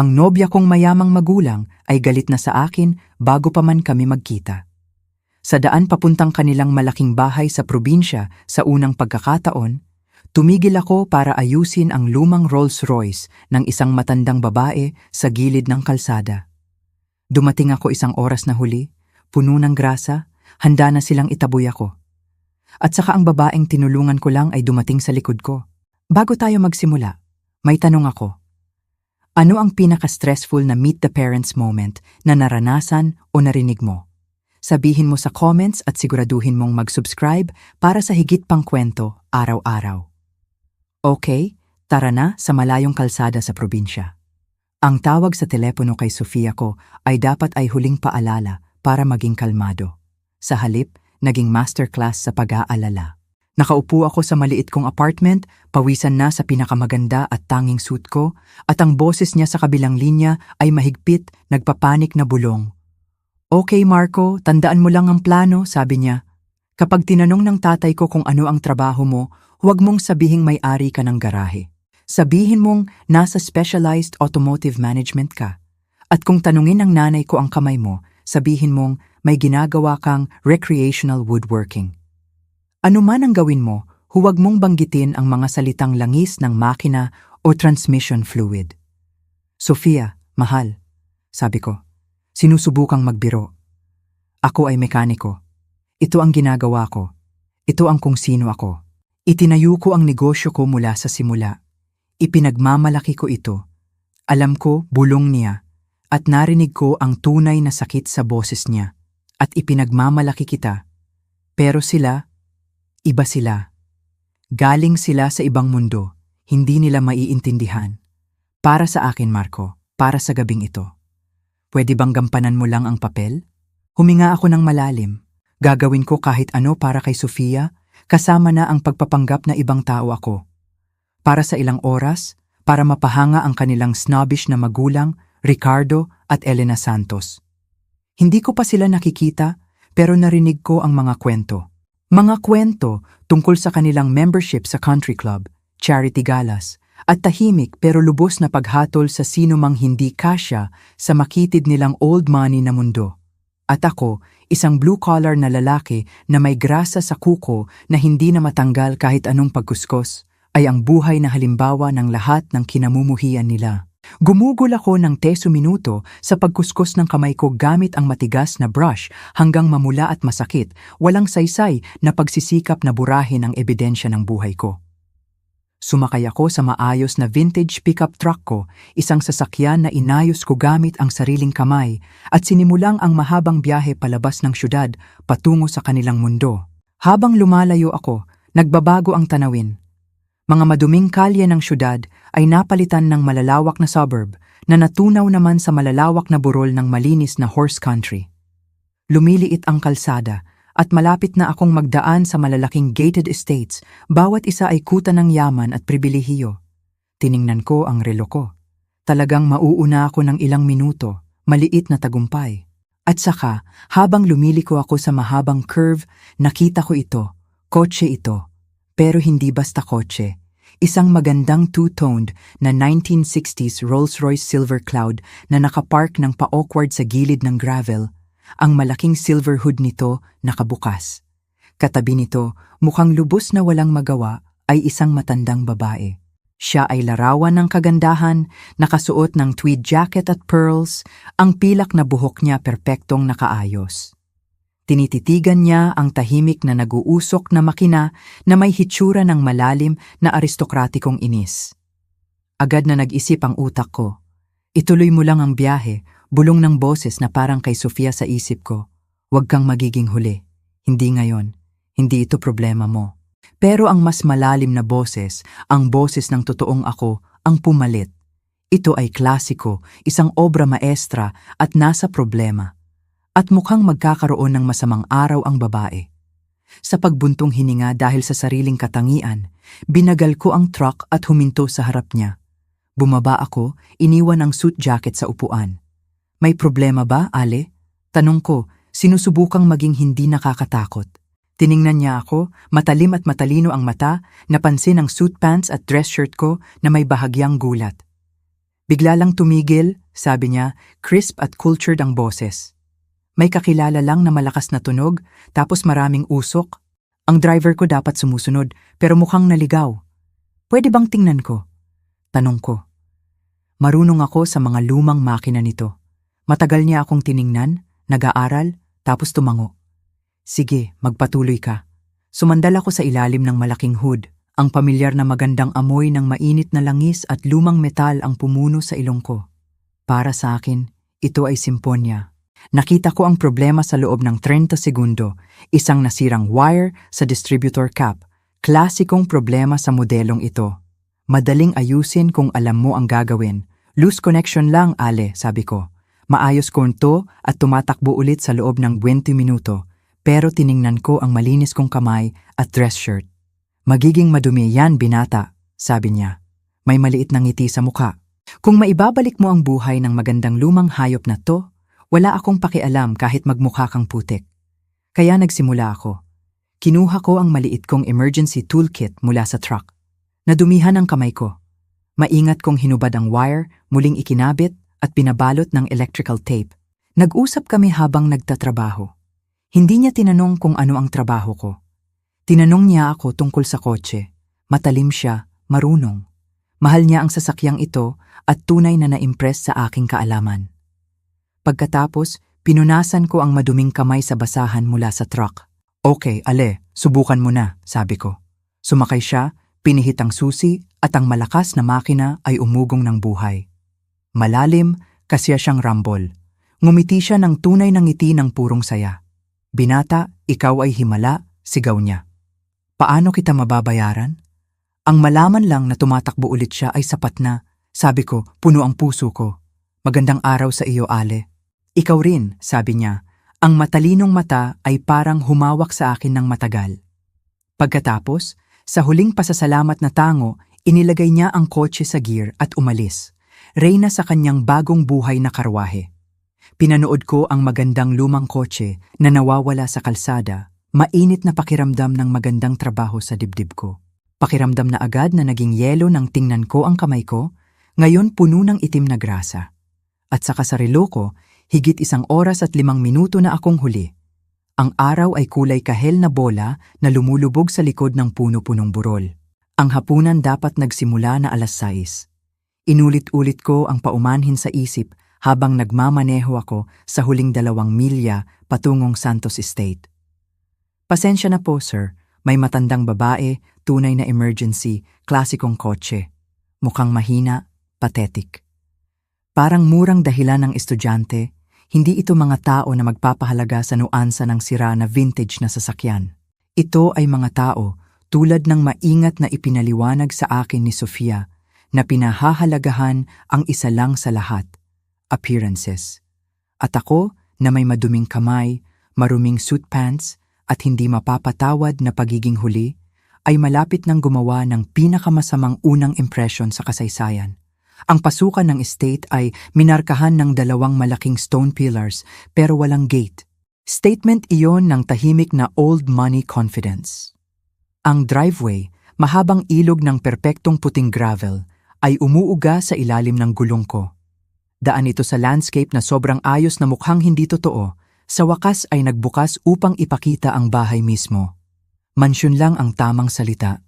Ang nobya kong mayamang magulang ay galit na sa akin bago pa man kami magkita. Sa daan papuntang kanilang malaking bahay sa probinsya sa unang pagkakataon, tumigil ako para ayusin ang lumang Rolls-Royce ng isang matandang babae sa gilid ng kalsada. Dumating ako isang oras na huli, puno ng grasa, handa na silang itaboy ako. At saka ang babaeng tinulungan ko lang ay dumating sa likod ko. Bago tayo magsimula, may tanong ako. Ano ang pinaka-stressful na meet the parents moment na naranasan o narinig mo? Sabihin mo sa comments at siguraduhin mong mag-subscribe para sa higit pang kwento araw-araw. Okay, tara na sa malayong kalsada sa probinsya. Ang tawag sa telepono kay Sofia ko ay dapat ay huling paalala para maging kalmado. Sa halip, naging masterclass sa pag-aalala. Nakaupo ako sa maliit kong apartment, pawisan na sa pinakamaganda at tanging suit ko, at ang boses niya sa kabilang linya ay mahigpit, nagpapanik na bulong. Okay Marco, tandaan mo lang ang plano, sabi niya. Kapag tinanong ng tatay ko kung ano ang trabaho mo, huwag mong sabihing may-ari ka ng garahe. Sabihin mong nasa specialized automotive management ka. At kung tanungin ng nanay ko ang kamay mo, sabihin mong may ginagawa kang recreational woodworking. Ano man ang gawin mo, huwag mong banggitin ang mga salitang langis ng makina o transmission fluid. Sofia, mahal, sabi ko, sinusubukang magbiro. Ako ay mekaniko. Ito ang ginagawa ko. Ito ang kung sino ako. Itinayo ko ang negosyo ko mula sa simula. Ipinagmamalaki ko ito. Alam ko, bulong niya. At narinig ko ang tunay na sakit sa boses niya. At ipinagmamalaki kita. Pero sila, iba sila. Galing sila sa ibang mundo. Hindi nila maiintindihan. Para sa akin, Marco. Para sa gabing ito. Pwede bang gampanan mo lang ang papel? Huminga ako ng malalim. Gagawin ko kahit ano para kay Sofia, kasama na ang pagpapanggap na ibang tao ako. Para sa ilang oras, para mapahanga ang kanilang snobbish na magulang, Ricardo at Elena Santos. Hindi ko pa sila nakikita, pero narinig ko ang mga kwento. Mga kwento tungkol sa kanilang membership sa country club, charity galas, at tahimik pero lubos na paghatol sa sino mang hindi kasya sa makitid nilang old money na mundo. At ako, isang blue-collar na lalaki na may grasa sa kuko na hindi na matanggal kahit anong pagkuskos, ay ang buhay na halimbawa ng lahat ng kinamumuhian nila. Gumugol ako ng 10 minuto sa pagkuskos ng kamay ko gamit ang matigas na brush hanggang mamula at masakit, walang saysay na pagsisikap na burahin ang ebidensya ng buhay ko. Sumakay ako sa maayos na vintage pickup truck ko, isang sasakyan na inayos ko gamit ang sariling kamay, at sinimulang ang mahabang biyahe palabas ng syudad patungo sa kanilang mundo. Habang lumalayo ako, nagbabago ang tanawin. Mga maduming kalye ng syudad ay napalitan ng malalawak na suburb na natunaw naman sa malalawak na burol ng malinis na horse country. Lumiliit ang kalsada at malapit na akong magdaan sa malalaking gated estates, bawat isa ay kuta ng yaman at pribilehiyo. Tiningnan ko ang relo ko. Talagang mauuna ako ng ilang minuto, maliit na tagumpay. At saka, habang lumiliko ako sa mahabang curve, nakita ko ito, kotse ito. Pero hindi basta kotse. Isang magandang two-toned na 1960s Rolls-Royce Silver Cloud na nakapark ng pa-awkward sa gilid ng gravel. Ang malaking silver hood nito nakabukas. Katabi nito, mukhang lubos na walang magawa, ay isang matandang babae. Siya ay larawan ng kagandahan, nakasuot ng tweed jacket at pearls, ang pilak na buhok niya perpektong nakaayos. Tinititigan niya ang tahimik na nag-uusok na makina na may hitsura ng malalim na aristokratikong inis. Agad na nag-isip ang utak ko. Ituloy mo lang ang biyahe, bulong ng boses na parang kay Sofia sa isip ko. Huwag kang magiging huli. Hindi ngayon. Hindi ito problema mo. Pero ang mas malalim na boses, ang boses ng totoong ako, ang pumalit. Ito ay klasiko, isang obra maestra at nasa problema. At mukhang magkakaroon ng masamang araw ang babae. Sa pagbuntong hininga dahil sa sariling katangian, binagal ko ang truck at huminto sa harap niya. Bumaba ako, iniwan ang suit jacket sa upuan. May problema ba, Ale? Tanong ko, sinusubukang maging hindi nakakatakot. Tiningnan niya ako, matalim at matalino ang mata, napansin ang suit pants at dress shirt ko na may bahagyang gulat. Bigla lang tumigil, sabi niya, crisp at cultured ang boses. May kakilala lang na malakas na tunog, tapos maraming usok. Ang driver ko dapat sumusunod, pero mukhang naligaw. Pwede bang tingnan ko? Tanong ko. Marunong ako sa mga lumang makina nito. Matagal niya akong tiningnan, nag-aaral, tapos tumango. Sige, magpatuloy ka. Sumandal ako sa ilalim ng malaking hood. Ang pamilyar na magandang amoy ng mainit na langis at lumang metal ang pumuno sa ilong ko. Para sa akin, ito ay simponya. Nakita ko ang problema sa loob ng 30 segundo, isang nasirang wire sa distributor cap. Klasikong problema sa modelong ito. Madaling ayusin kung alam mo ang gagawin. Loose connection lang, Ale, sabi ko. Maayos ko ito at tumatakbo ulit sa loob ng 20 minuto. Pero tiningnan ko ang malinis kong kamay at dress shirt. Magiging madumi yan, binata, sabi niya. May maliit na ngiti sa mukha. Kung maibabalik mo ang buhay ng magandang lumang hayop na to, wala akong pakialam kahit magmukha kang putik. Kaya nagsimula ako. Kinuha ko ang maliit kong emergency toolkit mula sa truck. Nadumihan ang kamay ko. Maingat kong hinubad ang wire, muling ikinabit at pinabalot ng electrical tape. Nag-usap kami habang nagtatrabaho. Hindi niya tinanong kung ano ang trabaho ko. Tinanong niya ako tungkol sa kotse. Matalim siya, marunong. Mahal niya ang sasakyang ito at tunay na na-impress sa aking kaalaman. Pagkatapos, pinunasan ko ang maduming kamay sa basahan mula sa truck. Okay, Ale, subukan mo na, sabi ko. Sumakay siya, pinihit ang susi at ang malakas na makina ay umugong ng buhay. Malalim, kasya siyang rumble. Ngumiti siya ng tunay na ngiti ng purong saya. Binata, ikaw ay himala, sigaw niya. Paano kita mababayaran? Ang malaman lang na tumatakbo ulit siya ay sapat na. Sabi ko, puno ang puso ko. Magandang araw sa iyo, Ale. Ikaw rin, sabi niya. Ang matalinong mata ay parang humawak sa akin ng matagal. Pagkatapos, sa huling pasasalamat na tango, inilagay niya ang kotse sa gear at umalis. Reyna sa kanyang bagong buhay na karwahe. Pinanood ko ang magandang lumang kotse na nawawala sa kalsada. Mainit na pakiramdam ng magandang trabaho sa dibdib ko. Pakiramdam na agad na naging yelo nang tingnan ko ang kamay ko, ngayon puno ng itim na grasa. At sa kasarilo ko, higit 1 oras at 5 minuto na akong huli. Ang araw ay kulay kahel na bola na lumulubog sa likod ng puno-punong burol. Ang hapunan dapat nagsimula na 6:00. Inulit-ulit ko ang paumanhin sa isip habang nagmamaneho ako sa huling 2 milya patungong Santos Estate. Pasensya na po, sir. May matandang babae, tunay na emergency, klasikong kotse. Mukhang mahina, pathetic. Parang murang dahilan ng estudyante, hindi ito mga tao na magpapahalaga sa nuansa ng sira na vintage na sasakyan. Ito ay mga tao tulad ng maingat na ipinaliwanag sa akin ni Sofia na pinahahalagahan ang isa lang sa lahat, appearances. At ako na may maduming kamay, maruming suit pants, at hindi mapapatawad na pagiging huli, ay malapit nang gumawa ng pinakamasamang unang impression sa kasaysayan. Ang pasukan ng estate ay minarkahan ng 2 malaking stone pillars pero walang gate. Statement iyon ng tahimik na old money confidence. Ang driveway, mahabang ilog ng perpektong puting gravel, ay umuuga sa ilalim ng gulong ko. Daan ito sa landscape na sobrang ayos na mukhang hindi totoo. Sa wakas ay nagbukas upang ipakita ang bahay mismo. Mansyon lang ang tamang salita.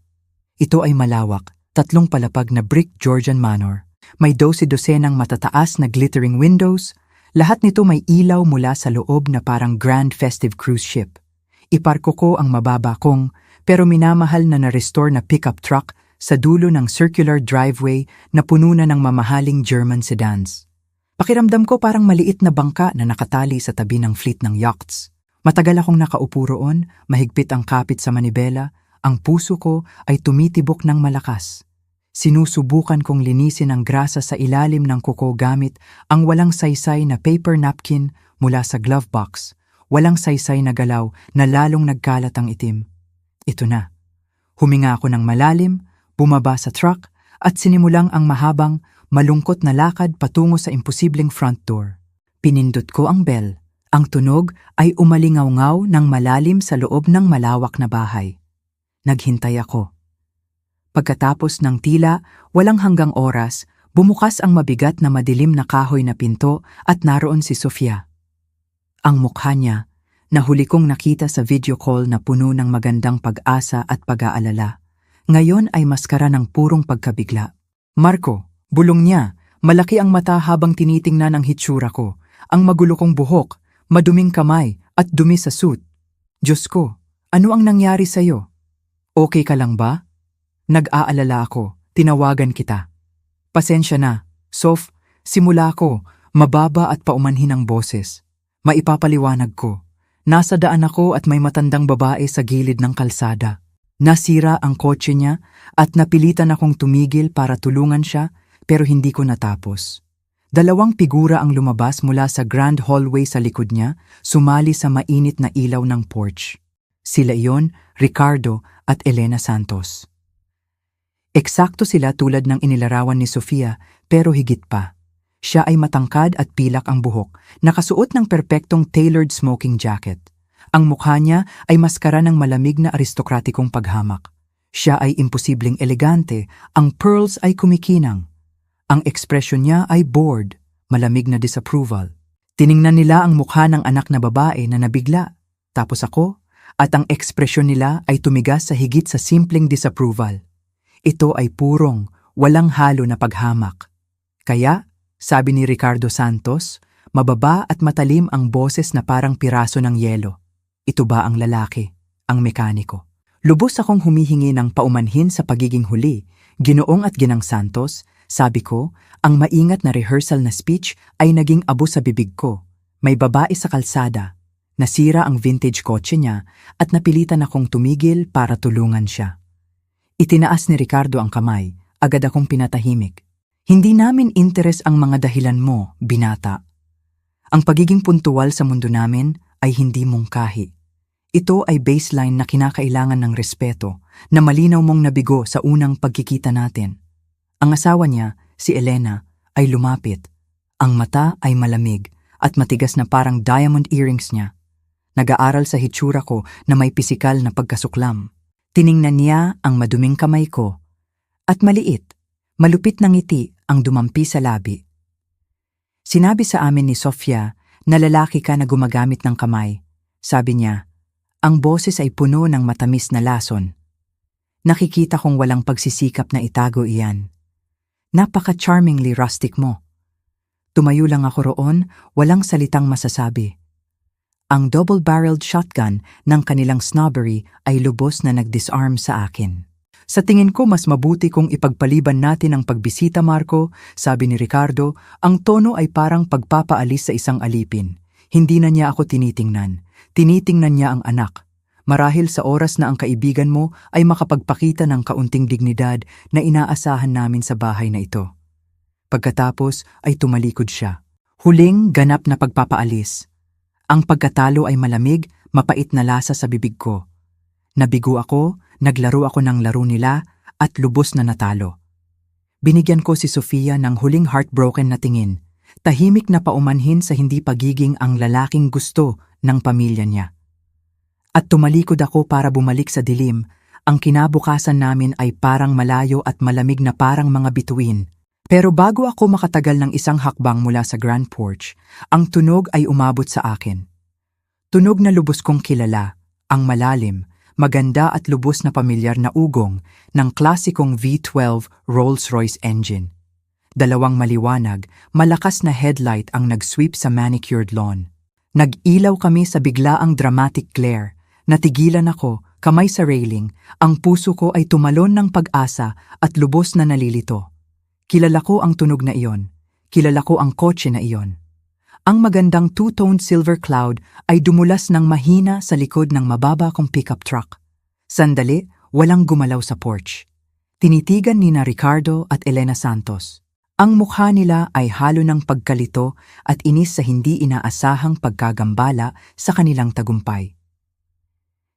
Ito ay malawak, 3 palapag na brick Georgian manor. May 12-dosenang matataas na glittering windows. Lahat nito may ilaw mula sa loob na parang grand festive cruise ship. Iparko ko ang mababa kong pero minamahal na na-restore na pickup truck sa dulo ng circular driveway na puno na ng mamahaling German sedans. Pakiramdam ko parang maliit na bangka na nakatali sa tabi ng fleet ng yachts. Matagal akong nakaupo roon, mahigpit ang kapit sa manibela, ang puso ko ay tumitibok ng malakas. Sinusubukan kong linisin ang grasa sa ilalim ng kuko gamit ang walang saysay na paper napkin mula sa glove box, walang saysay na galaw na lalong nagkalat ang itim. Ito na. Huminga ako ng malalim, bumaba sa truck at sinimulang ang mahabang, malungkot na lakad patungo sa imposibleng front door. Pinindot ko ang bell. Ang tunog ay umalingaw-ngaw ng malalim sa loob ng malawak na bahay. Naghintay ako. Pagkatapos ng tila walang hanggang oras, Bumukas ang mabigat na madilim na kahoy na pinto at naroon si Sofia. Ang mukha niya, na huli kong nakita sa video call na puno ng magandang pag-asa at pag-aalala, ngayon ay maskara ng purong pagkabigla. Marco, bulong niya, malaki ang mata habang tinitingnan ang hitsura ko, ang magulo kong buhok, maduming kamay at dumi sa suit. Diyos ko, ano ang nangyari sa'yo? Okay ka lang ba? Nag-aalala ako, tinawagan kita. Pasensya na, Sof, simula ko, mababa at paumanhin ang boses. Maipapaliwanag ko. Nasa daan ako at may matandang babae sa gilid ng kalsada. Nasira ang kotse niya at napilitan akong tumigil para tulungan siya pero hindi ko natapos. Dalawang figura ang lumabas mula sa grand hallway sa likod niya, sumali sa mainit na ilaw ng porch. Sila iyon, Ricardo at Elena Santos. Eksakto sila tulad ng inilarawan ni Sofia pero higit pa. Siya ay matangkad at pilak ang buhok, nakasuot ng perpektong tailored smoking jacket. Ang mukha niya ay maskara ng malamig na aristokratikong paghamak. Siya ay imposibleng elegante, ang pearls ay kumikinang. Ang ekspresyon niya ay bored, malamig na disapproval. Tiningnan nila ang mukha ng anak na babae na nabigla, tapos ako, at ang ekspresyon nila ay tumigas sa higit sa simpleng disapproval. Ito ay purong, walang halo na paghamak. Kaya, sabi ni Ricardo Santos, mababa at matalim ang boses na parang piraso ng yelo. Ito ba ang lalaki, ang mekaniko? Lubos akong humihingi ng paumanhin sa pagiging huli. Ginoong at Ginang Santos, sabi ko, ang maingat na rehearsal na speech ay naging abo sa bibig ko. May babae sa kalsada. Nasira ang vintage kotse niya at napilitan akong tumigil para tulungan siya. Itinaas ni Ricardo ang kamay, agad akong pinatahimik. Hindi namin interes ang mga dahilan mo, binata. Ang pagiging puntual sa mundo namin ay hindi mungkahi. Ito ay baseline na kinakailangan ng respeto na malinaw mong nabigo sa unang pagkikita natin. Ang asawa niya, si Elena, ay lumapit. Ang mata ay malamig at matigas na parang diamond earrings niya. Nag-aaral sa hitsura ko na may pisikal na pagkasuklam. Tiningnan niya ang maduming kamay ko. At maliit, malupit na ngiti ang dumampi sa labi. Sinabi sa amin ni Sofia na lalaki ka na gumagamit ng kamay. Sabi niya, ang boses ay puno ng matamis na lason. Nakikita kong walang pagsisikap na itago iyan. Napaka-charmingly rustic mo. Tumayo lang ako roon, walang salitang masasabi. Ang double-barreled shotgun ng kanilang snobbery ay lubos na nag-disarm sa akin. Sa tingin ko mas mabuti kung ipagpaliban natin ang pagbisita, Marco, sabi ni Ricardo, ang tono ay parang pagpapaalis sa isang alipin. Hindi na niya ako tinitingnan. Tinitingnan niya ang anak. Marahil sa oras na ang kaibigan mo ay makapagpakita ng kaunting dignidad na inaasahan namin sa bahay na ito. Pagkatapos ay tumalikod siya. Huling ganap na pagpapaalis. Ang pagkatalo ay malamig, mapait na lasa sa bibig ko. Nabigo ako, naglaro ako ng laro nila at lubos na natalo. Binigyan ko si Sofia ng huling heartbroken na tingin. Tahimik na paumanhin sa hindi pagiging ang lalaking gusto ng pamilya niya. At tumalikod ako para bumalik sa dilim. Ang kinabukasan namin ay parang malayo at malamig na parang mga bituin. Pero bago ako makatagal ng isang hakbang mula sa grand porch, ang tunog ay umabot sa akin. Tunog na lubos kong kilala, ang malalim, maganda at lubos na pamilyar na ugong ng klasikong V12 Rolls-Royce engine. Dalawang maliwanag, malakas na headlight ang nag-sweep sa manicured lawn. Nag-ilaw kami sa biglaang dramatic glare. Natigilan ako, kamay sa railing, ang puso ko ay tumalon ng pag-asa at lubos na nalilito. Kilala ko ang tunog na iyon. Kilala ko ang kotse na iyon. Ang magandang two-toned silver cloud ay dumulas ng mahina sa likod ng mababa kong pickup truck. Sandali, walang gumalaw sa porch. Tinitigan nina Ricardo at Elena Santos. Ang mukha nila ay halo ng pagkalito at inis sa hindi inaasahang pagkagambala sa kanilang tagumpay.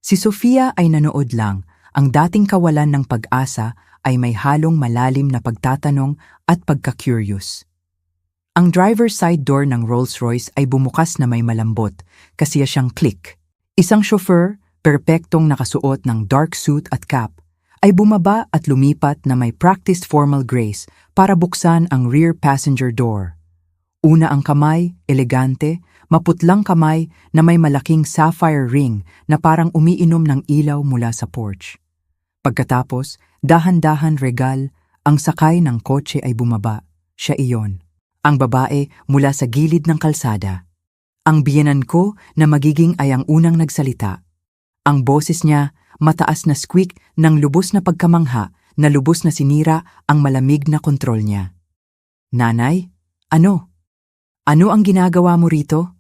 Si Sofia ay nanood lang. Ang dating kawalan ng pag-asa ay may halong malalim na pagtatanong at pagka-curious. Ang driver's side door ng Rolls-Royce ay bumukas na may malambot, kasiya siyang click. Isang chauffeur, perpektong nakasuot ng dark suit at cap, ay bumaba at lumipat na may practiced formal grace para buksan ang rear passenger door. Una ang kamay, elegante, maputlang kamay na may malaking sapphire ring na parang umiinom ng ilaw mula sa porch. Pagkatapos, dahan-dahan regal, ang sakay ng kotse ay bumaba. Siya iyon. Ang babae mula sa gilid ng kalsada. Ang biyenan ko na magiging ay ang unang nagsalita. Ang boses niya, mataas na squeak ng lubos na pagkamangha na lubos na sinira ang malamig na kontrol niya. Nanay, ano? Ano ang ginagawa mo rito?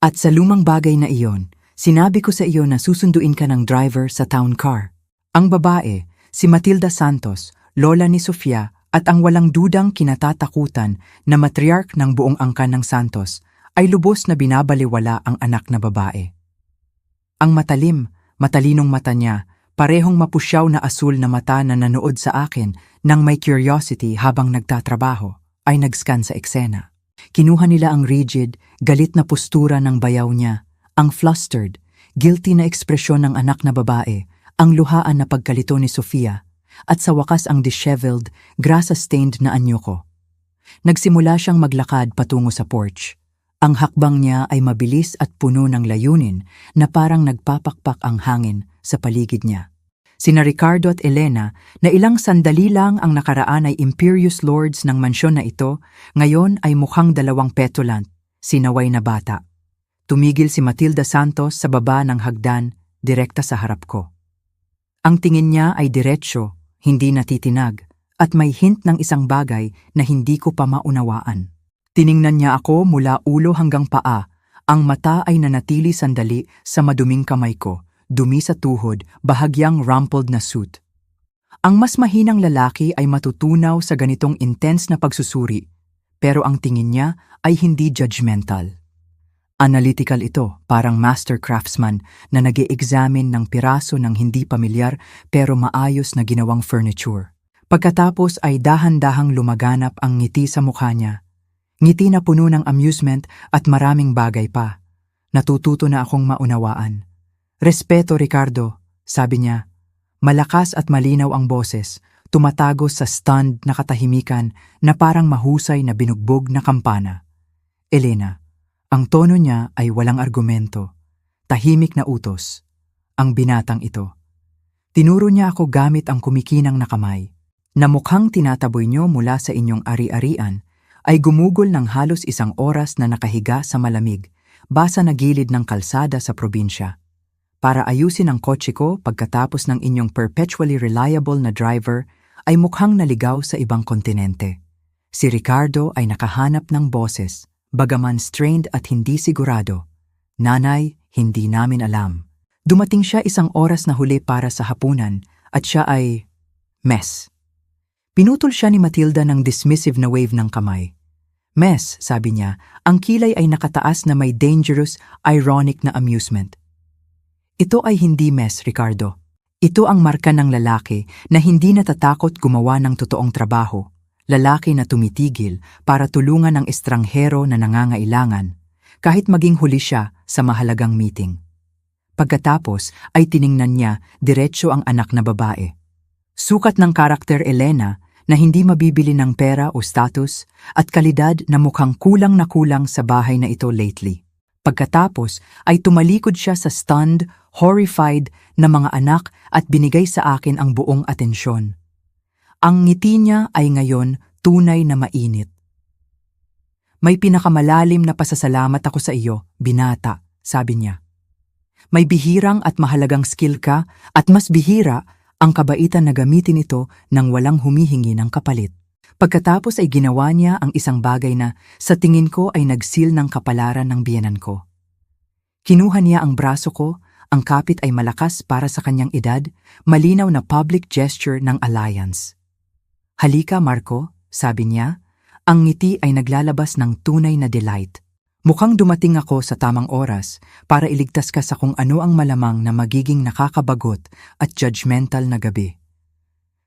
At sa lumang bagay na iyon, sinabi ko sa iyo na susunduin ka ng driver sa town car. Ang babae, si Matilda Santos, lola ni Sofia at ang walang dudang kinatatakutan na matriarch ng buong angkan ng Santos, ay lubos na binabaliwala ang anak na babae. Ang matalinong mata niya, parehong mapusyaw na asul na mata na nanood sa akin nang may curiosity habang nagtatrabaho, ay nag-scan sa eksena. Kinuha nila ang rigid, galit na postura ng bayaw niya, ang flustered, guilty na ekspresyon ng anak na babae, ang luhaan na pagkalito ni Sofia, at sa wakas ang disheveled, grasa-stained na anyo ko. Nagsimula siyang maglakad patungo sa porch. Ang hakbang niya ay mabilis at puno ng layunin na parang nagpapakpak ang hangin sa paligid niya. Sina Ricardo at Elena na ilang sandali lang ang nakaraan ay imperious lords ng mansyon na ito, ngayon ay mukhang dalawang petulant, sinaway na bata. Tumigil si Matilda Santos sa baba ng hagdan, direkta sa harap ko. Ang tingin niya ay diretsyo, hindi natitinag, at may hint ng isang bagay na hindi ko pa maunawaan. Tiningnan niya ako mula ulo hanggang paa, ang mata ay nanatili sandali sa maduming kamay ko, dumi sa tuhod, bahagyang rumpled na suit. Ang mas mahinang lalaki ay matutunaw sa ganitong intense na pagsusuri, pero ang tingin niya ay hindi judgmental. Analytical ito, parang master craftsman na nag-e-examine ng piraso ng hindi pamilyar pero maayos na ginawang furniture. Pagkatapos ay dahan-dahang lumaganap ang ngiti sa mukha niya. Ngiti na puno ng amusement at maraming bagay pa. Natututo na akong maunawaan. Respeto, Ricardo, sabi niya. Malakas at malinaw ang boses, tumatagos sa stunned na katahimikan na parang mahusay na binugbog na kampana. Elena, ang tono niya ay walang argumento, tahimik na utos. Ang binatang ito. Tinuro niya ako gamit ang kumikinang na kamay, na mukhang tinataboy niyo mula sa inyong ari-arian, ay gumugol ng halos 1 oras na nakahiga sa malamig, basa na gilid ng kalsada sa probinsya. Para ayusin ang kotse ko pagkatapos ng inyong perpetually reliable na driver, ay mukhang naligaw sa ibang kontinente. Si Ricardo ay nakahanap ng boses, bagaman strained at hindi sigurado. Nanay, hindi namin alam. Dumating siya 1 oras na huli para sa hapunan at siya ay mess. Pinutol siya ni Matilda ng dismissive na wave ng kamay. Mess, sabi niya, ang kilay ay nakataas na may dangerous, ironic na amusement. Ito ay hindi mess, Ricardo. Ito ang marka ng lalaki na hindi natatakot gumawa ng totoong trabaho. Lalaki na tumitigil para tulungan ang estranghero na nangangailangan, kahit maging huli siya sa mahalagang meeting. Pagkatapos ay tiningnan niya diretsyo ang anak na babae. Sukat ng karakter Elena na hindi mabibili ng pera o status at kalidad na mukhang kulang na kulang sa bahay na ito lately. Pagkatapos ay tumalikod siya sa stunned, horrified na mga anak at binigay sa akin ang buong atensyon. Ang ngiti niya ay ngayon tunay na mainit. May pinakamalalim na pasasalamat ako sa iyo, binata, sabi niya. May bihirang at mahalagang skill ka at mas bihira ang kabaitan na gamitin ito nang walang humihingi ng kapalit. Pagkatapos ay ginawa niya ang isang bagay na sa tingin ko ay nagsil ng kapalaran ng biyenan ko. Kinuha niya ang braso ko, ang kapit ay malakas para sa kanyang edad, malinaw na public gesture ng alliance. Halika, Marco, sabi niya, ang ngiti ay naglalabas ng tunay na delight. Mukhang dumating ako sa tamang oras para iligtas ka sa kung ano ang malamang na magiging nakakabagot at judgmental na gabi.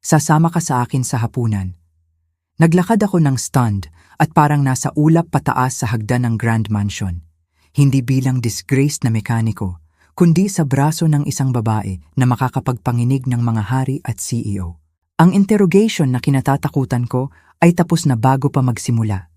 Sasama ka sa akin sa hapunan. Naglakad ako ng stunned at parang nasa ulap pataas sa hagdan ng Grand Mansion. Hindi bilang disgraced na mekaniko, kundi sa braso ng isang babae na makakapagpanginig ng mga hari at CEO. Ang interrogation na kinatatakutan ko ay tapos na bago pa magsimula.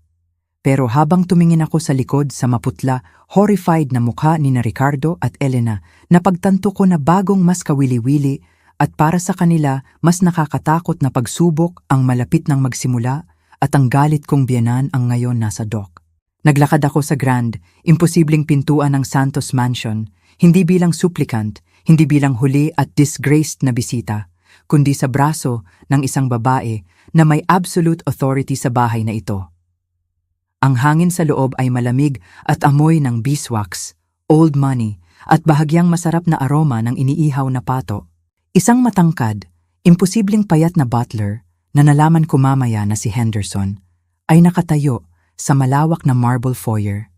Pero habang tumingin ako sa likod sa maputla, horrified na mukha ni na Ricardo at Elena, napagtanto ko na bagong mas kawili-wili at para sa kanila mas nakakatakot na pagsubok ang malapit ng magsimula at ang galit kong biyenan ang ngayon nasa dock. Naglakad ako sa grand, imposibleng pintuan ng Santos Mansion, hindi bilang supplicant, hindi bilang huli at disgraced na bisita, kundi sa braso ng isang babae na may absolute authority sa bahay na ito. Ang hangin sa loob ay malamig at amoy ng beeswax, old money, at bahagyang masarap na aroma ng iniihaw na pato. Isang matangkad, imposibleng payat na butler na nalaman ko mamaya na si Henderson ay nakatayo sa malawak na marble foyer.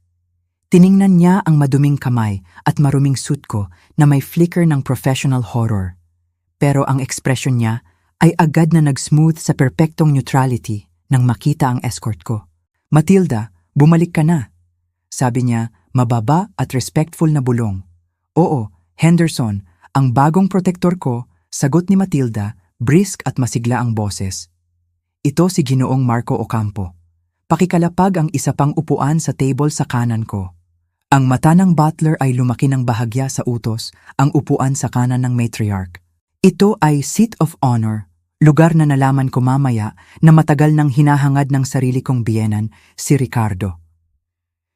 Tiningnan niya ang maduming kamay at maruming suit ko na may flicker ng professional horror. Pero ang ekspresyon niya ay agad na nag-smooth sa perpektong neutrality nang makita ang escort ko. "Matilda, bumalik ka na," sabi niya, mababa at respectful na bulong. "Oo, Henderson, ang bagong protector ko," sagot ni Matilda, brisk at masigla ang boses. "Ito si Ginoong Marco Ocampo." Pakikalapag ang isa pang upuan sa table sa kanan ko. Ang mata ng butler ay lumaki ng bahagya sa utos, ang upuan sa kanan ng matriarch. Ito ay seat of honor, lugar na nalaman ko mamaya na matagal nang hinahangad ng sarili kong biyenan, si Ricardo.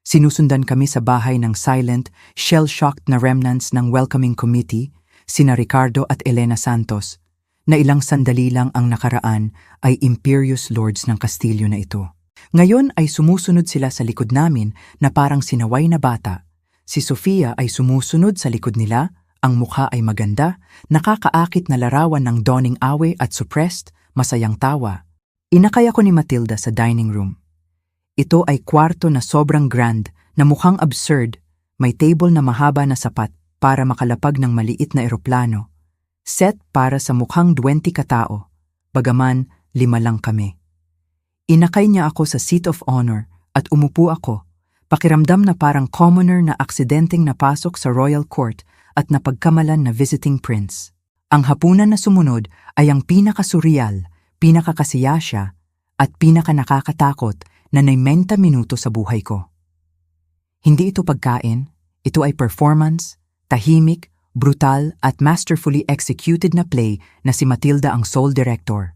Sinusundan kami sa bahay ng silent, shell-shocked na remnants ng welcoming committee, sina Ricardo at Elena Santos, na ilang sandali lang ang nakaraan ay imperious lords ng kastilyo na ito. Ngayon ay sumusunod sila sa likod namin na parang sinaway na bata. Si Sofia ay sumusunod sa likod nila, ang mukha ay maganda, nakakaakit na larawan ng dawning awe at suppressed, masayang tawa. Inakay ako ni Matilda sa dining room. Ito ay kwarto na sobrang grand, na mukhang absurd, may table na mahaba na sapat para makalapag ng maliit na eroplano. Set para sa mukhang 20 katao, bagaman 5 lang kami. Inakay niya ako sa seat of honor at umupo ako, pakiramdam na parang commoner na aksidenteng napasok sa royal court at napagkamalan na visiting prince. Ang hapunan na sumunod ay ang pinaka-surreal, pinaka-kasiyasya, at pinaka-nakakatakot na 90 minuto sa buhay ko. Hindi ito pagkain, ito ay performance, tahimik, brutal at masterfully executed na play na si Matilda ang sole director.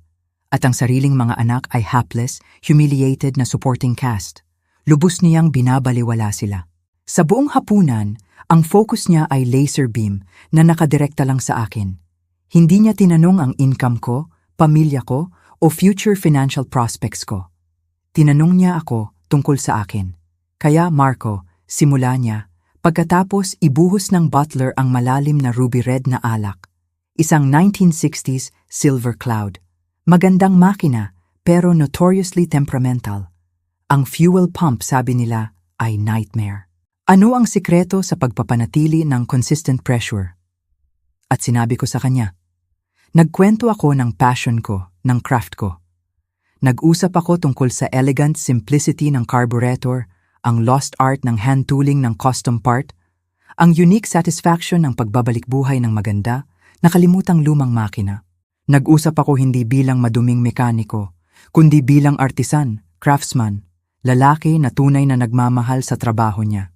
At ang sariling mga anak ay hapless, humiliated na supporting cast. Lubos niyang binabaliwala sila. Sa buong hapunan, ang focus niya ay laser beam na nakadirekta lang sa akin. Hindi niya tinanong ang income ko, pamilya ko, o future financial prospects ko. Tinanong niya ako tungkol sa akin. Kaya Marco, simula niya, pagkatapos ibuhos ng butler ang malalim na ruby red na alak. Isang 1960s silver cloud. Magandang makina, pero notoriously temperamental. Ang fuel pump, sabi nila, ay nightmare. Ano ang sikreto sa pagpapanatili ng consistent pressure? At sinabi ko sa kanya. Nagkwento ako ng passion ko, ng craft ko. Nag-usap ako tungkol sa elegant simplicity ng carburetor, ang lost art ng hand tooling ng custom part, ang unique satisfaction ng pagbabalik buhay ng maganda, nakalimutang lumang makina. Nag-usap ako hindi bilang maduming mekaniko, kundi bilang artisan, craftsman, lalaki na tunay na nagmamahal sa trabaho niya.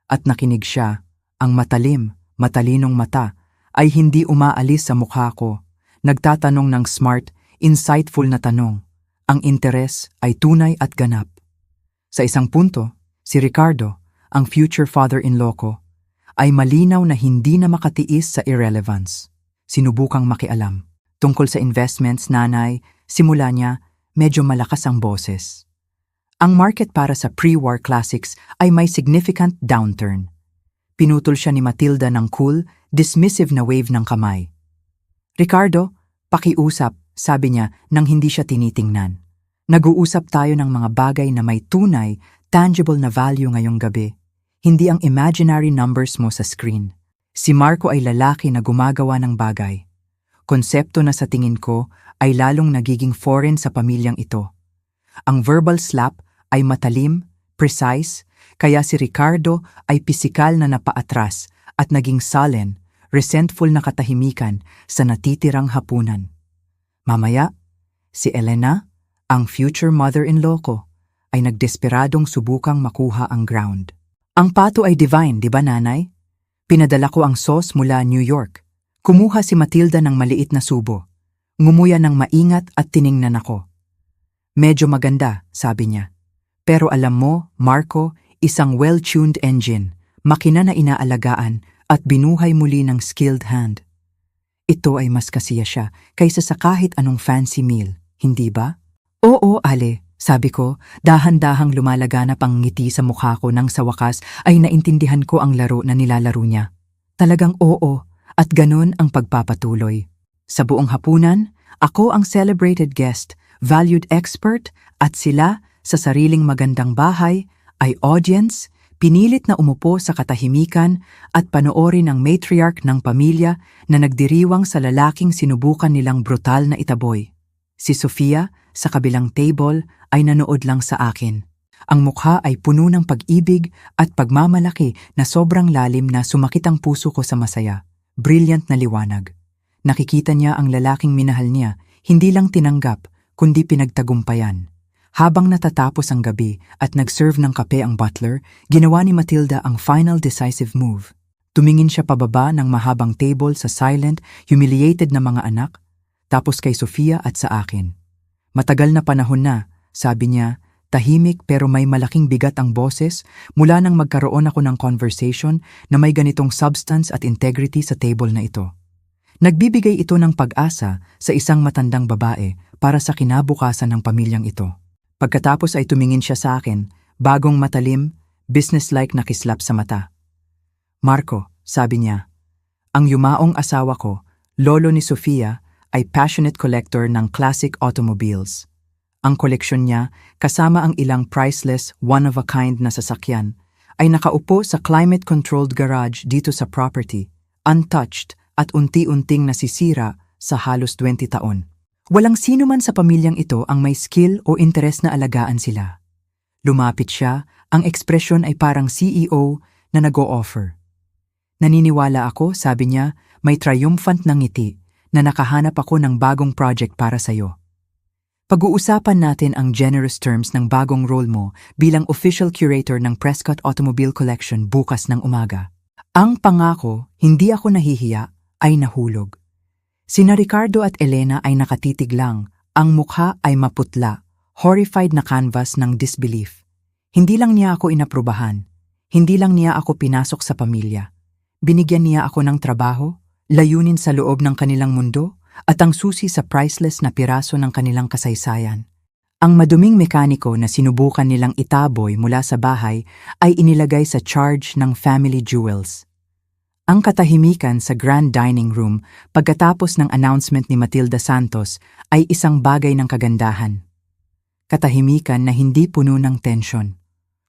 At nakinig siya, ang matalinong mata, ay hindi umaalis sa mukha ko. Nagtatanong ng smart, insightful na tanong. Ang interes ay tunay at ganap. Sa isang punto, si Ricardo, ang future father-in-law ko, ay malinaw na hindi na makatiis sa irrelevance. Sinubukang makialam. Tungkol sa investments, nanay, simula niya, medyo malakas ang boses. Ang market para sa pre-war classics ay may significant downturn. Pinutol siya ni Matilda ng cool, dismissive na wave ng kamay. Ricardo, pakiusap, sabi niya nang hindi siya tinitingnan. Nag-uusap tayo ng mga bagay na may tunay, tangible na value ngayong gabi. Hindi ang imaginary numbers mo sa screen. Si Marco ay lalaki na gumagawa ng bagay. Konsepto na sa tingin ko ay lalong nagiging foreign sa pamilyang ito. Ang verbal slap ay matalim, precise, kaya si Ricardo ay pisikal na napaatras at naging sullen, resentful na katahimikan sa natitirang hapunan. Mamaya, si Elena, ang future mother-in-law ko, ay nagdesperadong subukang makuha ang ground. Ang pato ay divine, di ba nanay? Pinadala ko ang sauce mula New York. Kumuha si Matilda ng maliit na subo. Ngumuya ng maingat at tiningnan ako. Medyo maganda, sabi niya. Pero alam mo, Marco, isang well-tuned engine, makina na inaalagaan at binuhay muli ng skilled hand. Ito ay mas kasiya siya kaysa sa kahit anong fancy meal, hindi ba? Oo, Ale, sabi ko, dahan-dahang lumalaganap ang ngiti sa mukha ko nang sa wakas ay naintindihan ko ang laro na nilalaro niya. Talagang oo, at ganun ang pagpapatuloy. Sa buong hapunan, ako ang celebrated guest, valued expert, at sila, sa sariling magandang bahay, ay audience, pinilit na umupo sa katahimikan at panoorin ang matriarch ng pamilya na nagdiriwang sa lalaking sinubukan nilang brutal na itaboy. Si Sofia, sa kabilang table, ay nanood lang sa akin. Ang mukha ay puno ng pag-ibig at pagmamalaki na sobrang lalim na sumakit ang puso ko sa masaya. Brilliant na liwanag. Nakikita niya ang lalaking minahal niya, hindi lang tinanggap, kundi pinagtagumpayan. Habang natatapos ang gabi at nag-serve ng kape ang butler, ginawa ni Matilda ang final decisive move. Tumingin siya pababa ng mahabang table sa silent, humiliated na mga anak, tapos kay Sofia at sa akin. Matagal na panahon na, sabi niya, tahimik pero may malaking bigat ang boses mula nang magkaroon ako ng conversation na may ganitong substance at integrity sa table na ito. Nagbibigay ito ng pag-asa sa isang matandang babae para sa kinabukasan ng pamilyang ito. Pagkatapos ay tumingin siya sa akin, bagong matalim, businesslike na kislap sa mata. Marco, sabi niya, ang yumaong asawa ko, lolo ni Sofia, ay passionate collector ng classic automobiles. Ang koleksyon niya, kasama ang ilang priceless, one-of-a-kind na sasakyan, ay nakaupo sa climate-controlled garage dito sa property, untouched at unti-unting nasisira sa halos 20 taon. Walang sino man sa pamilyang ito ang may skill o interes na alagaan sila. Lumapit siya, ang ekspresyon ay parang CEO na nag-o-offer. Naniniwala ako, sabi niya, may triumphant na ngiti, na nakahanap ako ng bagong project para sa'yo. Pag-uusapan natin ang generous terms ng bagong role mo bilang official curator ng Prescott Automobile Collection bukas ng umaga. Ang pangako, hindi ako nahihiya, ay nahulog. Sina Ricardo at Elena ay nakatitig lang, ang mukha ay maputla, horrified na canvas ng disbelief. Hindi lang niya ako inaprubahan, hindi lang niya ako pinasok sa pamilya. Binigyan niya ako ng trabaho, layunin sa loob ng kanilang mundo, at ang susi sa priceless na piraso ng kanilang kasaysayan. Ang maduming mekaniko na sinubukan nilang itaboy mula sa bahay ay inilagay sa charge ng family jewels. Ang katahimikan sa grand dining room pagkatapos ng announcement ni Matilda Santos ay isang bagay ng kagandahan. Katahimikan na hindi puno ng tensyon,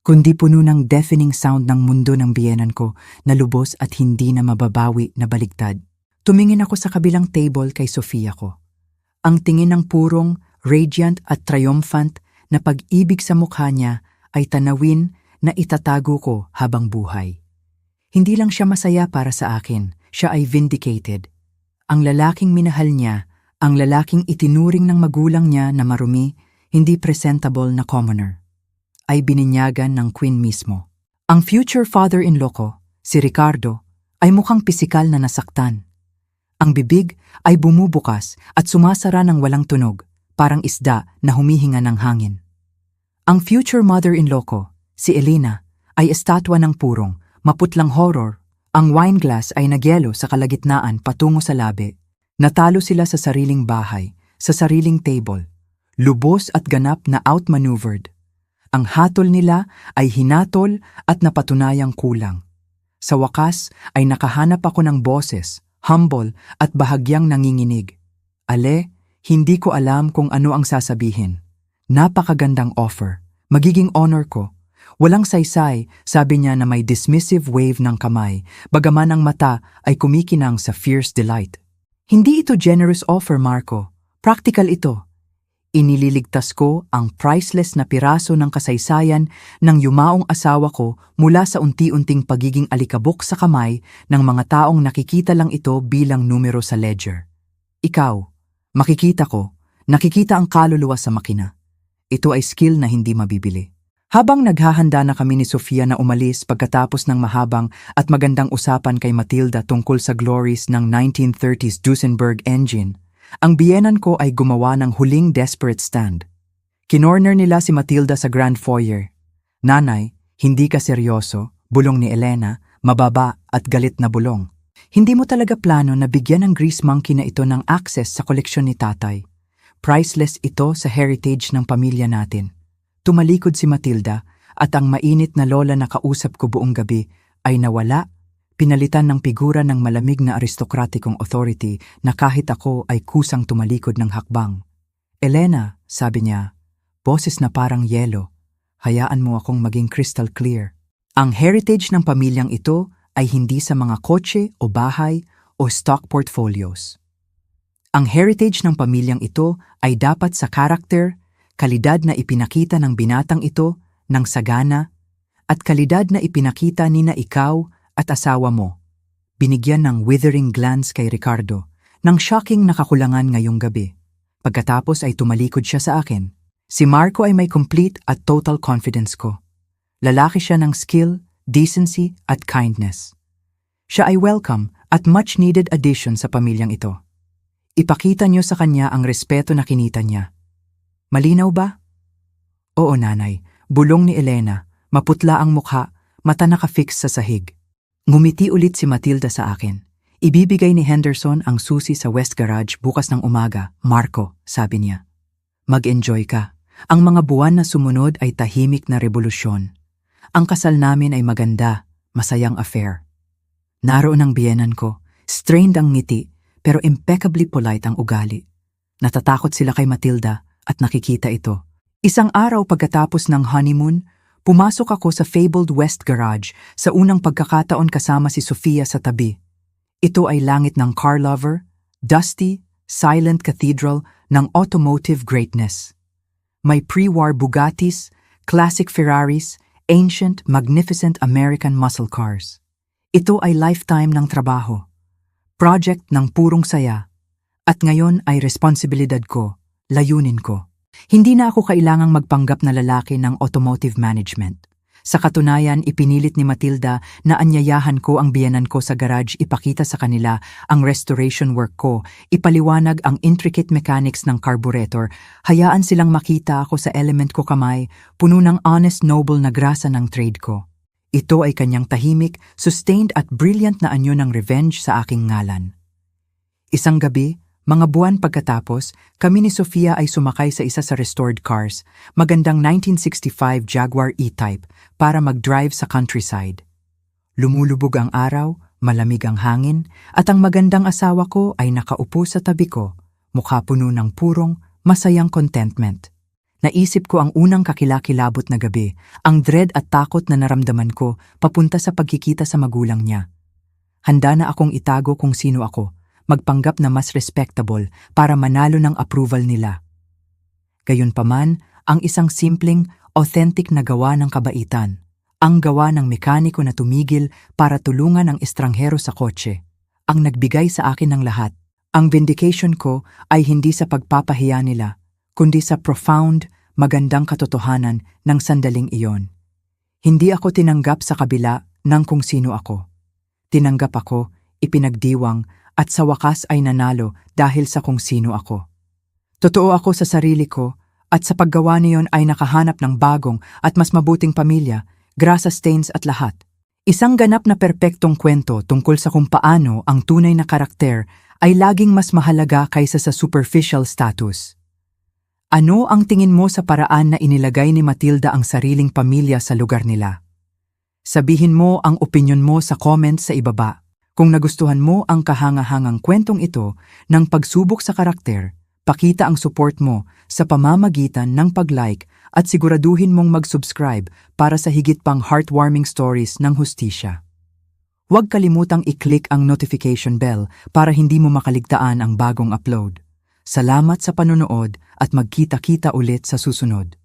kundi puno ng deafening sound ng mundo ng biyenan ko na lubos at hindi na mababawi na baligtad. Tumingin ako sa kabilang table kay Sofia ko. Ang tingin ng purong, radiant at triumphant na pag-ibig sa mukha niya ay tanawin na itatago ko habang buhay. Hindi lang siya masaya para sa akin, siya ay vindicated. Ang lalaking minahal niya, ang lalaking itinuring ng magulang niya na marumi, hindi presentable na commoner, ay bininyagan ng queen mismo. Ang future father-in-law ko, si Ricardo, ay mukhang pisikal na nasaktan. Ang bibig ay bumubukas at sumasara ng walang tunog, parang isda na humihinga ng hangin. Ang future mother-in-law ko, si Elena, ay estatwa ng purong, maputlang horror. Ang wine glass ay nagyelo sa kalagitnaan patungo sa labi. Natalo sila sa sariling bahay, sa sariling table. Lubos at ganap na outmaneuvered. Ang hatol nila ay hinatol at napatunayang kulang. Sa wakas ay nakahanap ako ng boses, humble at bahagyang nanginginig. Ale, hindi ko alam kung ano ang sasabihin. Napakagandang offer. Magiging honor ko. Walang saysay, sabi niya na may dismissive wave ng kamay, bagaman ang mata ay kumikinang sa fierce delight. Hindi ito generous offer, Marco. Practical ito. Inililigtas ko ang priceless na piraso ng kasaysayan ng yumaong asawa ko mula sa unti-unting pagiging alikabok sa kamay ng mga taong nakikita lang ito bilang numero sa ledger. Ikaw, nakikita ang kaluluwa sa makina. Ito ay skill na hindi mabibili. Habang naghahanda na kami ni Sofia na umalis pagkatapos ng mahabang at magandang usapan kay Matilda tungkol sa glories ng 1930s Duesenberg engine, ang biyenan ko ay gumawa ng huling desperate stand. Kinorner nila si Matilda sa grand foyer. "Nanay, hindi ka seryoso," bulong ni Elena, mababa at galit na bulong. "Hindi mo talaga plano na bigyan ng grease monkey na ito ng access sa koleksyon ni tatay. Priceless ito sa heritage ng pamilya natin." Tumalikod si Matilda at ang mainit na lola na kausap ko buong gabi ay nawala, pinalitan ng figura ng malamig na aristokratikong authority na kahit ako ay kusang tumalikod ng hakbang. "Elena," sabi niya, boses na parang yelo, "hayaan mo akong maging crystal clear. Ang heritage ng pamilyang ito ay hindi sa mga kotse o bahay o stock portfolios. Ang heritage ng pamilyang ito ay dapat sa karakter, kalidad na ipinakita ng binatang ito, ng sagana, at kalidad na ipinakita ni na ikaw at asawa mo." Binigyan ng withering glance kay Ricardo, ng shocking na kakulangan ngayong gabi. Pagkatapos ay tumalikod siya sa akin. Si Marco ay may complete at total confidence ko. Lalaki siya ng skill, decency at kindness. Siya ay welcome at much needed addition sa pamilyang ito. Ipakita niyo sa kanya ang respeto na kinita niya. Malinaw ba? "Oo, nanay," bulong ni Elena, maputla ang mukha, mata nakafix sa sahig. Ngumiti ulit si Matilda sa akin. "Ibibigay ni Henderson ang susi sa West Garage bukas ng umaga, Marco," sabi niya. "Mag-enjoy ka. Ang mga buwan na sumunod ay tahimik na revolusyon. Ang kasal namin ay maganda, masayang affair." Naroon ang biyenan ko, strained ang ngiti, pero impeccably polite ang ugali. Natatakot sila kay Matilda at nakikita ito. Isang araw pagkatapos ng honeymoon, pumasok ako sa fabled West Garage sa unang pagkakataon kasama si Sofia sa tabi. Ito ay langit ng car lover, dusty, silent cathedral ng automotive greatness. May pre-war Bugattis, classic Ferraris, ancient, magnificent American muscle cars. Ito ay lifetime ng trabaho, project ng purong saya, at ngayon ay responsibilidad ko, layunin ko. Hindi na ako kailangang magpanggap na lalaki ng automotive management. Sa katunayan, ipinilit ni Matilda na anyayahan ko ang biyenan ko sa garage ipakita sa kanila ang restoration work ko, ipaliwanag ang intricate mechanics ng carburetor, hayaan silang makita ako sa element ko kamay, puno ng honest noble na grasa ng trade ko. Ito ay kanyang tahimik, sustained at brilliant na anyo ng revenge sa aking ngalan. Isang gabi, mga buwan pagkatapos, kami ni Sofia ay sumakay sa isa sa restored cars, magandang 1965 Jaguar E-Type, para mag-drive sa countryside. Lumulubog ang araw, malamig ang hangin, at ang magandang asawa ko ay nakaupo sa tabi ko, mukha puno ng purong, masayang contentment. Naisip ko ang unang kakilakilabot na gabi, ang dread at takot na naramdaman ko papunta sa pagkikita sa magulang niya. Handa na akong itago kung sino ako, magpanggap na mas respectable para manalo ng approval nila. Gayunpaman, ang isang simpleng, authentic na gawa ng kabaitan, ang gawa ng mekaniko na tumigil para tulungan ang estranghero sa kotse, ang nagbigay sa akin ng lahat. Ang vindication ko ay hindi sa pagpapahiya nila, kundi sa profound, magandang katotohanan ng sandaling iyon. Hindi ako tinanggap sa kabila ng kung sino ako. Tinanggap ako, ipinagdiwang, at sa wakas ay nanalo dahil sa kung sino ako. Totoo ako sa sarili ko at sa paggawa niyon ay nakahanap ng bagong at mas mabuting pamilya, grasa stains at lahat. Isang ganap na perpektong kwento tungkol sa kung paano ang tunay na karakter ay laging mas mahalaga kaysa sa superficial status. Ano ang tingin mo sa paraan na inilagay ni Matilda ang sariling pamilya sa lugar nila? Sabihin mo ang opinyon mo sa comments sa ibaba. Kung nagustuhan mo ang kahangahangang kwentong ito ng pagsubok sa karakter, pakita ang support mo sa pamamagitan ng pag-like at siguraduhin mong mag-subscribe para sa higit pang heartwarming stories ng hustisya. Huwag kalimutang i-click ang notification bell para hindi mo makaligtaan ang bagong upload. Salamat sa panonood at magkita-kita ulit sa susunod.